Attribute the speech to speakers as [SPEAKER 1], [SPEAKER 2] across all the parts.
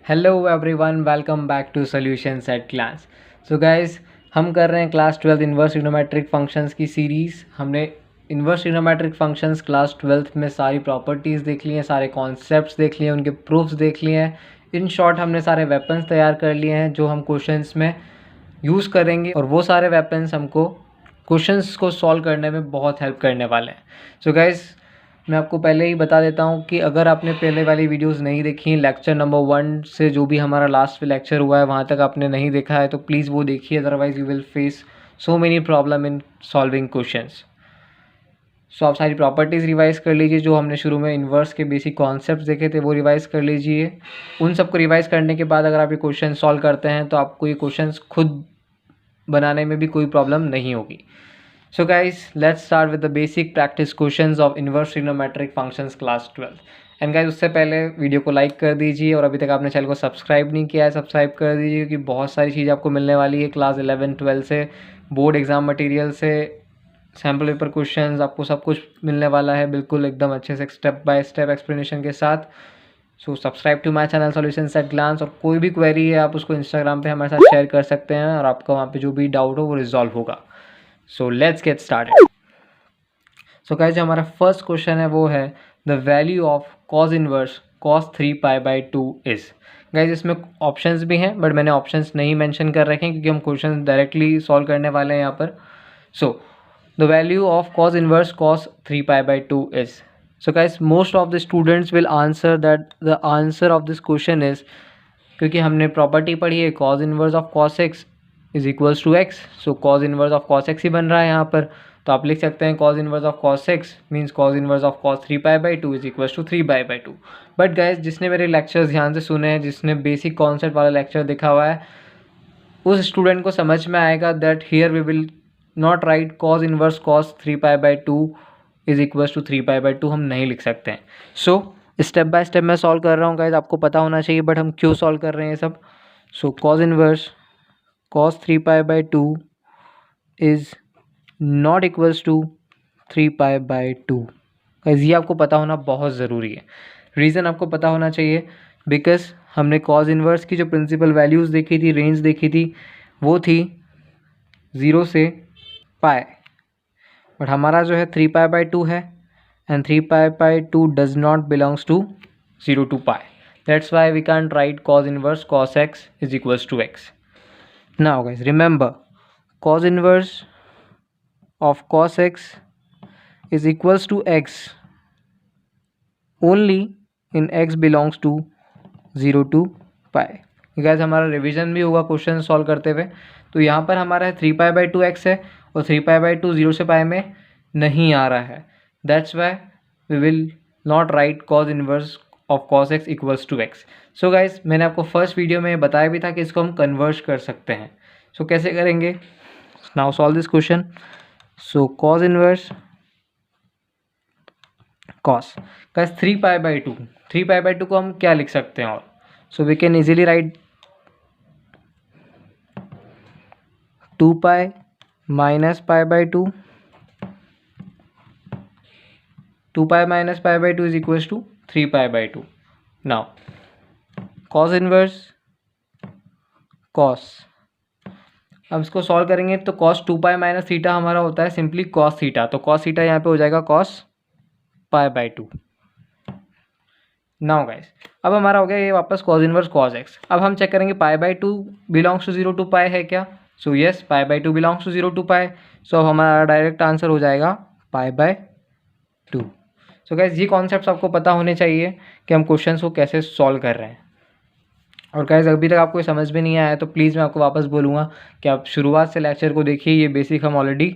[SPEAKER 1] Hello everyone, welcome back to solutions at glance. So guys, हम कर रहे हैं क्लास 12 इन्वर्स ट्रिग्नोमेट्रिक फंक्शंस की सीरीज़। हमने इन्वर्स ट्रिग्नोमेट्रिक फंक्शंस क्लास 12 में सारी प्रॉपर्टीज़ देख ली हैं, सारे कॉन्सेप्ट्स देख लिए हैं, उनके प्रूफ्स देख लिए हैं। इन शॉर्ट हमने सारे वेपन्स तैयार कर लिए हैं जो हम क्वेश्चंस में यूज़ करेंगे, और वो सारे वेपन्स हमको क्वेश्चंस को सॉल्व करने में बहुत हेल्प करने वाले हैं। सो गाइस, मैं आपको पहले ही बता देता हूँ कि अगर आपने पहले वाली वीडियोस नहीं देखी, लेक्चर नंबर 1 से जो भी हमारा लास्ट लेक्चर हुआ है वहाँ तक आपने नहीं देखा है तो प्लीज़ वो देखिए, otherwise you will face so many problem in solving questions. So आप सारी प्रॉपर्टीज़ रिवाइज़ कर लीजिए। जो हमने शुरू में इन्वर्स के बेसिक कॉन्सेप्ट्स देखे थे वो रिवाइज़ कर लीजिए। उन सबको रिवाइज़ करने के बाद अगर आप ये क्वेश्चन सॉल्व करते हैं तो आपको ये क्वेश्चन खुद बनाने में भी कोई प्रॉब्लम नहीं होगी। So guys, let's start with the basic practice questions of inverse trigonometric functions class 12. And guys, उससे पहले वीडियो को लाइक कर दीजिए, और अभी तक आपने चैनल को सब्सक्राइब नहीं किया है सब्सक्राइब कर दीजिए, क्योंकि बहुत सारी चीज़ आपको मिलने वाली है क्लास 11-12 से, बोर्ड एग्जाम मटेरियल से, सैम्पल पेपर क्वेश्चंस, आपको सब कुछ मिलने वाला है बिल्कुल एकदम अच्छे से स्टेप बाय स्टेप एक्सप्लेनेशन के साथ। So subscribe to my channel solutions at glance, और कोई भी क्वेरी है आप उसको इंस्टाग्राम पे हमारे साथ शेयर कर सकते हैं और आपका वहाँ पे जो भी डाउट हो वो रिजॉल्व होगा। So let's get started. So guys, जो हमारा फर्स्ट क्वेश्चन है वो है the value of cos inverse cos 3π/2 is. Guys, इसमें ऑप्शंस भी हैं बट मैंने ऑप्शंस नहीं मेंशन कर रखे हैं क्योंकि हम क्वेश्चन डायरेक्टली सॉल्व करने वाले हैं यहाँ पर। So the value of cos inverse cos 3π/2 is. So guys, most of the students will answer that the answer of this question is, क्योंकि हमने प्रॉपर्टी पढ़ी है cos inverse of cos x is equals to x. So cos inverse of cos x ही बन रहा है यहाँ पर, तो आप लिख सकते हैं cos inverse of cos x means cos inverse of cos 3π/2 is equals to 3π/2। But guys, जिसने मेरे लेक्चर्स ध्यान से सुने हैं, जिसने बेसिक कॉन्सेप्ट वाला लेक्चर देखा हुआ है, उस स्टूडेंट को समझ में आएगा that here we will not write cos inverse cos 3π/2 is equals to 3π/2, हम नहीं लिख सकते हैं। सो स्टेप बाय स्टेप मैं सॉल्व कर रहा हूँ गाइज, आपको पता होना चाहिए बट हम क्यों सॉल्व कर रहे हैं ये सब। So cos inverse cos 3π/2 is not equals to 3π/2। Guys, ये आपको पता होना बहुत ज़रूरी है। रीज़न आपको पता होना चाहिए बिकॉज हमने cos इनवर्स की जो प्रिंसिपल वैल्यूज़ देखी थी, रेंज देखी थी, वो थी 0 से पाई, बट हमारा जो है 3π/2 है and 3π/2 does not belongs to 0 to pi. That's why we can write cos inverse cos x is equals to x। Now guys, remember cos inverse of cos x is equals to x only in x belongs to 0 to pi. Guys, हमारा revision भी होगा question solve करते हुए। तो यहाँ पर हमारा है 3π/2 x है और 3π/2 0 से पाई में नहीं आ रहा है। That's why we will not write cos inverse of cos x equals to x। So guys, मैंने आपको फर्स्ट वीडियो में बताया भी था कि इसको हम कन्वर्ट कर सकते हैं। सो कैसे करेंगे? Now solve this question. So cos inverse cos, guys 3π/2 को हम क्या लिख सकते हैं? और so we can easily write 2π minus π/2, 2π minus π/2 is equals to 3π/2। now cos inverse cos, अब इसको सॉल्व करेंगे तो cos 2π माइनस थीटा हमारा होता है सिंपली cos थीटा, तो cos थीटा यहाँ पे हो जाएगा cos π/2। नाउ गाइस, अब हमारा हो गया ये वापस cos इनवर्स cos x। अब हम चेक करेंगे π/2 बिलोंग्स टू 0 to पाई है क्या? So yes, π/2 belongs to 0 to pi. So अब हमारा डायरेक्ट आंसर हो जाएगा π/2। सो गाइस, ये कॉन्सेप्ट्स आपको पता होने चाहिए कि हम क्वेश्चंस को कैसे सॉल्व कर रहे हैं। और गाइस, अभी तक आपको समझ में नहीं आया तो प्लीज़ मैं आपको वापस बोलूँगा कि आप शुरुआत से लेक्चर को देखिए, ये बेसिक हम ऑलरेडी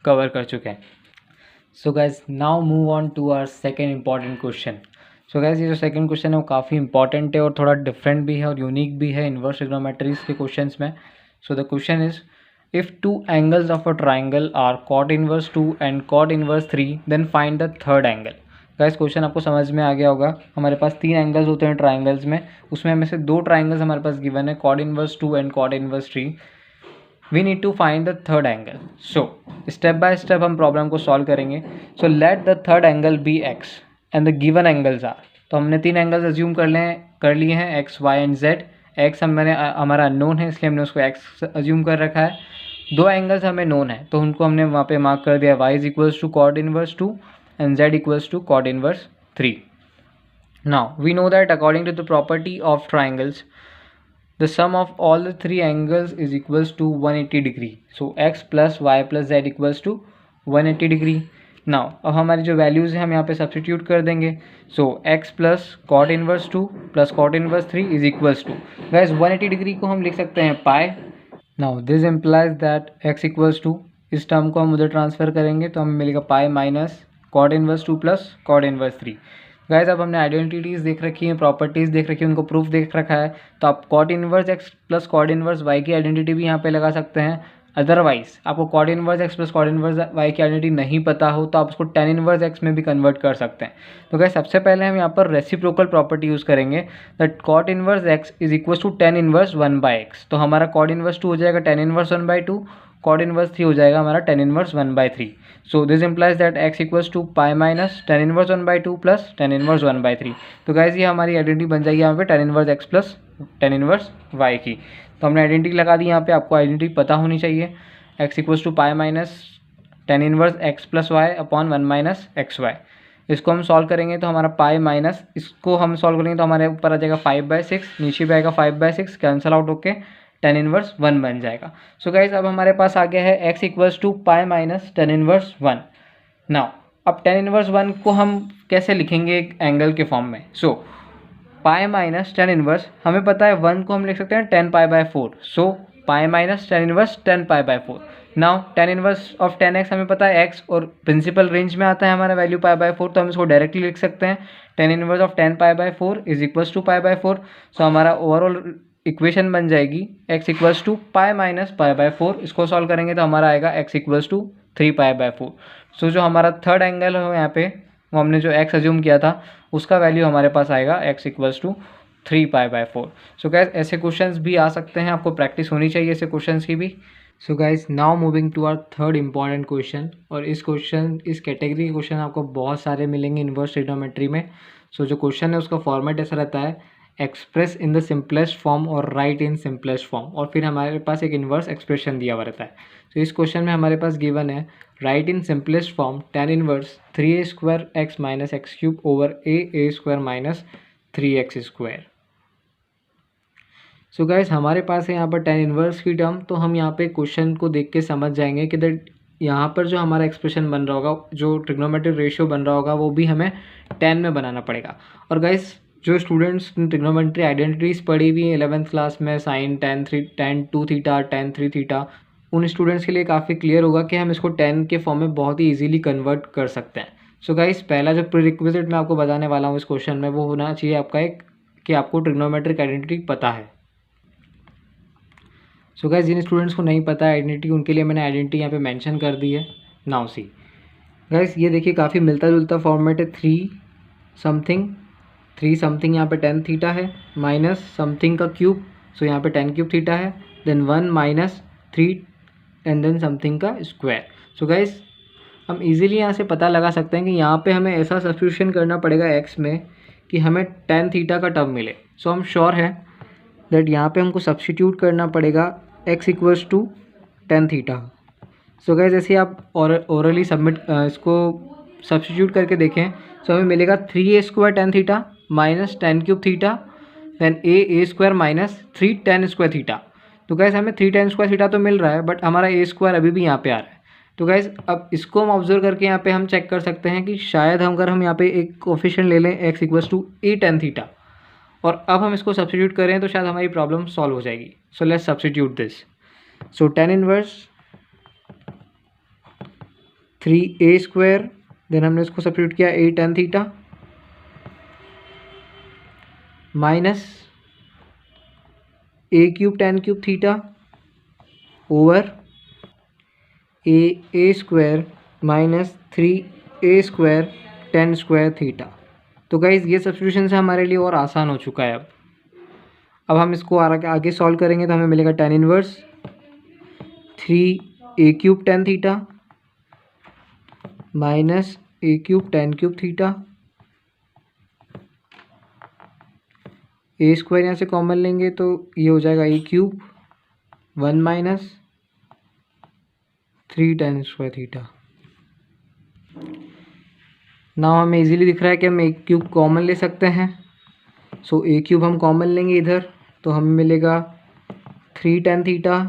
[SPEAKER 1] कवर कर चुके हैं। So guys, now move on to our second important question. So guys, ये जो सेकंड क्वेश्चन है वो काफ़ी इंपॉर्टेंट है और थोड़ा डिफरेंट भी है और यूनिक भी है इन्वर्स ट्रिग्नोमेट्रीज के क्वेश्चंस में। So the question is, if two angles of a triangle are cot inverse 2 and cot inverse 3 then find the third angle. Guys, question आपको समझ में आ गया होगा। हमारे पास 3 एंगल्स होते हैं ट्राइंगल्स में, उसमें हमें से 2 ट्राइंगल्स हमारे पास गिवन है cot inverse 2 and cot inverse 3। We need to find the third angle. So step by step हम प्रॉब्लम को सॉल्व करेंगे। So let the third angle be x and the given angles are, तो हमने 3 angles assume कर लिए हैं x y and z. X हमारा unknown है इसलिए हमने उसको एक्स अज्यूम कर रखा है। 2 एंगल्स हमें नोन है तो उनको हमने वहाँ पे मार्क कर दिया, y is equals to cot inverse 2 and z equals to cot inverse 3। Now we know that according to the property of triangles the sum of all the 3 angles is equals to 180 degree. So x plus y plus z equals to 180 degree. Now अब हमारी जो values हैं हम यहाँ पे substitute कर देंगे. So x plus cot inverse 2 plus cot inverse 3 is equals to, guys 180 degree को हम लिख सकते हैं pi. Now this implies that x equals to, इस टर्म को हम उधर ट्रांसफ़र करेंगे तो हमें मिलेगा pi minus cot inverse 2 plus cot inverse 3. Guys अब हमने आइडेंटिटीज़ देख रखी हैं, प्रॉपर्टीज़ देख रखी है, उनको प्रूफ देख रखा है, तो आप cot inverse x plus cot inverse y की आइडेंटिटी भी यहाँ पे लगा सकते हैं. अदरवाइज आपको cot inverse x plus cot inverse y की आइडेंटिटी नहीं पता हो तो आप उसको टेन इनवर्स एक्स में भी कन्वर्ट कर सकते हैं. तो गाइस सबसे पहले हम यहाँ पर रेसिप्रोकल प्रॉपर्टी यूज़ करेंगे, that cot inverse x is equal to tan inverse 1/x. तो हमारा कॉट इनवर्स 2 हो जाएगा टेन इनवर्स 1/2, कॉट इनवर्स 3 हो जाएगा हमारा tan inverse 1/3. So this implies that x equals to pi minus tan inverse 1/2 plus tan inverse 1/3. तो guys ये हमारी आइडेंटिटी बन जाएगी यहाँ पे ten inverse x plus tan inverse y की. तो हमने आइडेंटिटी लगा दी यहाँ पे, आपको आइडेंटिटी पता होनी चाहिए. x equals to pi minus tan inverse x plus y upon 1 minus x y. इसको हम सॉल्व करेंगे तो हमारा पाई माइनस, इसको हम सॉल्व करेंगे तो हमारे ऊपर आ जाएगा 5/6, नीचे भी आएगा 5/6, कैंसिल आउट होके टेन इनवर्स 1 बन जाएगा. सो गाइज अब हमारे पास आ गया है x equals to pi minus tan inverse 1. Now अब टेन इनवर्स 1 को हम कैसे लिखेंगे एक एंगल के फॉर्म में. सो पाई माइनस टेन इनवर्स, हमें पता है 1 को हम लिख सकते हैं 10π/4. So pi minus tan inverse 10π/4. Now tan inverse of 10x हमें पता है x और प्रिंसिपल रेंज में आता है हमारा वैल्यू π/4, तो हम इसको डायरेक्टली लिख सकते हैं tan inverse of 10π/4 is equals to π/4. So हमारा ओवरऑल इक्वेशन बन जाएगी x equals to pi minus π/4. इसको सॉल्व करेंगे तो हमारा आएगा x इक्वल्स टू 3π/4. सो जो हमारा थर्ड एंगल है यहाँ पे, वो हमने जो x अज्यूम किया था उसका वैल्यू हमारे पास आएगा x equals to 3π/4. So guys ऐसे क्वेश्चंस भी आ सकते हैं, आपको प्रैक्टिस होनी चाहिए ऐसे क्वेश्चंस की भी. So guys now moving to our third important question, और इस कैटेगरी के क्वेश्चन आपको बहुत सारे मिलेंगे इन्वर्स ट्रिग्नोमेट्री में. सो जो क्वेश्चन है उसका फॉर्मेट ऐसा रहता है, express in the simplest form और राइट इन सिंपलेस्ट फॉर्म, और फिर हमारे पास एक इन्वर्स एक्सप्रेशन दिया हुआ रहता है. तो इस क्वेश्चन में हमारे पास गिवन है right in simplest form tan inverse 3a² x minus x cube over a² minus 3x². So guys हमारे पास है यहाँ पर टेन इनवर्स की टर्म, तो हम यहाँ पे क्वेश्चन को देख के समझ जाएंगे कि दैट यहाँ पर जो हमारा एक्सप्रेशन बन रहा होगा, जो ट्रिग्नोमेट्रिक रेशियो बन रहा होगा, वो भी हमें 10 में बनाना पड़ेगा. और गाइस जो स्टूडेंट्स ट्रिग्नोमेट्री आइडेंटिटीज़ पढ़ी हुई है 11th क्लास में, sine tan 2 theta tan 3 theta, उन स्टूडेंट्स के लिए काफ़ी क्लियर होगा कि हम इसको 10 के फॉर्म में बहुत ही इजीली कन्वर्ट कर सकते हैं. सो गाइस पहला जो प्रीरिक्विजिट मैं आपको बताने वाला हूँ इस क्वेश्चन में, वो होना चाहिए आपका एक कि आपको ट्रिग्नोमेट्रिक आइडेंटिटी पता है. सो गाइस जिन स्टूडेंट्स को नहीं पता है आइडेंटिटी, उनके लिए मैंने आइडेंटिटी यहाँ पे मेंशन कर दी है. नाउ सी गाइस ये देखिए काफ़ी मिलता जुलता फॉर्मेट है. 3 समथिंग यहाँ पे 10 थीटा है, माइनस समथिंग का क्यूब, सो यहाँ पे 10 क्यूब थीटा है, then 1 minus 3 and then something का स्क्वायर. सो गाइस हम इजीली यहाँ से पता लगा सकते हैं कि यहाँ पे हमें ऐसा सब्स्टिट्यूशन करना पड़ेगा x में कि हमें 10 थीटा का टर्म मिले. सो हम श्योर हैं दैट यहाँ पे हमको सब्स्टिट्यूट करना पड़ेगा x equals to 10 theta. So guys जैसे आप ओरली इसको सब्स्टिट्यूट करके देखें, सो हमें मिलेगा 3a² tan theta minus 10 cube theta, then a² minus 3 tan square theta. तो गाइस हमें 3 tan स्क्वायर थीटा तो मिल रहा है, बट हमारा a² अभी भी यहाँ पे आ रहा है. तो गाइस अब इसको हम ऑब्जर्व करके यहाँ पे हम चेक कर सकते हैं कि शायद अगर हम यहाँ पे एक कोफिशिएंट ले लें x equals to a tan theta, और अब हम इसको सब्स्टिट्यूट करें तो शायद हमारी प्रॉब्लम सॉल्व हो जाएगी. So let's substitute this. So tan inverse 3a², then हमने इसको सब्स्टिट्यूट किया a tan theta minus a³ tan cube theta over a² minus 3a² tan square theta. तो गाइज ये सब्स्टिट्यूशन से हमारे लिए और आसान हो चुका है. अब हम इसको आगे सॉल्व करेंगे तो हमें मिलेगा tan inverse 3a³ tan theta minus a³ tan cube theta a square यहाँ से कॉमन लेंगे तो ये हो जाएगा a cube 1 minus 3 tan square theta. Now हमें इजीली दिख रहा है कि हम ए क्यूब कॉमन ले सकते हैं। सो ए क्यूब हम कॉमन लेंगे इधर तो हमें मिलेगा 3 tan theta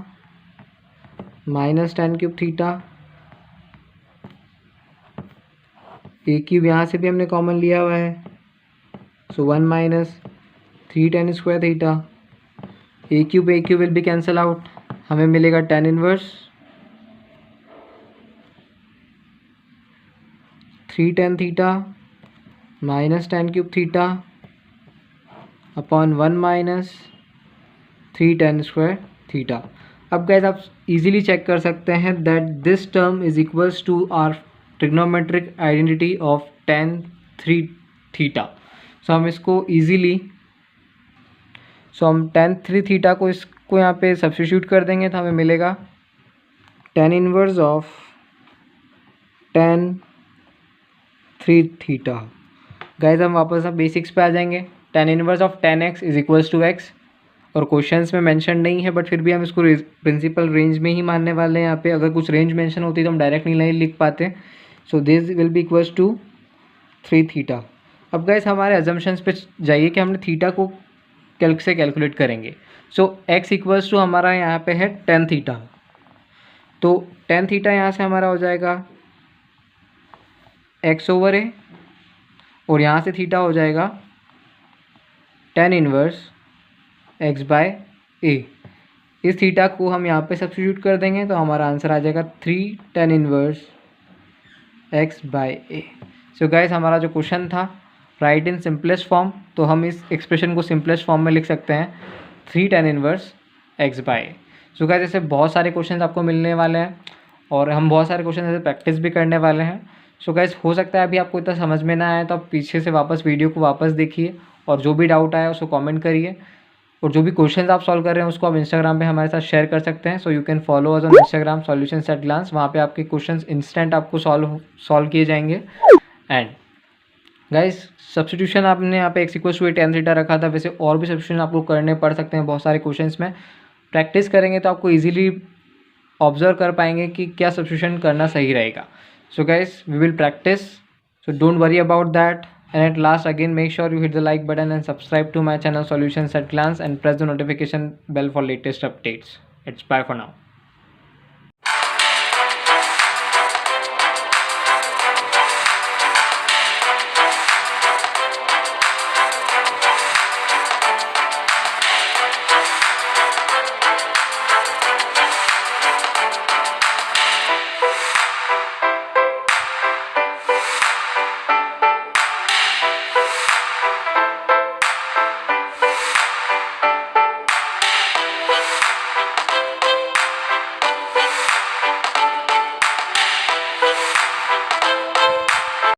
[SPEAKER 1] minus tan cube theta. A cube यहाँ से भी हमने कॉमन लिया हुआ है, so 1 minus 3 tan square theta. A cube will be cancel out, हमें मिलेगा tan inverse 3 tan theta minus tan cube theta upon 1 minus 3 tan square theta. अब गाइस आप इजीली चेक कर सकते हैं that this term is equals to our trigonometric identity of tan 3 theta. सो हम इसको easily हम tan 3 थीटा को इसको यहाँ पे सब्स्टिट्यूट कर देंगे तो हमें मिलेगा tan inverse of tan 3 theta. Guys हम वापस अब बेसिक्स पे आ जाएंगे। tan inverse of tan x is equals to x, और क्वेश्चंस में मेंशन नहीं है बट फिर भी हम इसको प्रिंसिपल रेंज में ही मानने वाले हैं। यहाँ पे अगर कुछ रेंज मेंशन होती तो हम डायरेक्ट नहीं लिख पाते। So this will be equals to 3 theta. अब गाइज हमारे अजम्पशंस पे जाइए कि हमने थीटा को कैलकुलेट करेंगे। सो x इक्वल्स टू हमारा यहाँ पे है tan थीटा, तो tan थीटा यहाँ से हमारा हो जाएगा x/a और यहाँ से थीटा हो जाएगा tan इनवर्स x/a। इस थीटा को हम यहाँ पे सब्स्टिट्यूट कर देंगे तो हमारा आंसर आ जाएगा 3 tan inverse x/a। So guys हमारा जो क्वेश्चन था राइट इन सिंपलेस्ट फॉर्म, तो हम इस एक्सप्रेशन को सिंपलेस्ट फॉर्म में लिख सकते हैं 3 tan इनवर्स x/a। सो गाइस ऐसे बहुत सारे क्वेश्चन आपको मिलने वाले हैं और हम बहुत सारे क्वेश्चन ऐसे प्रैक्टिस भी करने वाले हैं। सो गाइस हो सकता है अभी आपको इतना समझ में ना आए तो आप पीछे से वापस वीडियो को वापस देखिए और जो भी डाउट आया उसको कमेंट करिए, और जो भी क्वेश्चंस आप सॉल्व कर रहे हैं उसको आप इंस्टाग्राम पे हमारे साथ शेयर कर सकते हैं। So you can follow us on Instagram solutions at glance, वहाँ पे आपके क्वेश्चंस इंस्टेंट आपको सॉल्व किए जाएंगे। एंड गाइस सब्स्टिट्यूशन आपने यहाँ पे x equals to tan theta रखा था, वैसे और भी सब्स्टिट्यूशन आपको करने पड़ सकते हैं बहुत सारे क्वेश्चंस में। प्रैक्टिस करेंगे तो आपको ईजिली ऑब्जर्व कर पाएंगे कि क्या सब्स्टिट्यूशन करना सही रहेगा। So guys we will practice, so don't worry about that. And at last again make sure you hit the like button and subscribe to my channel Solutions at Glance and press the notification bell for latest updates. It's bye for now.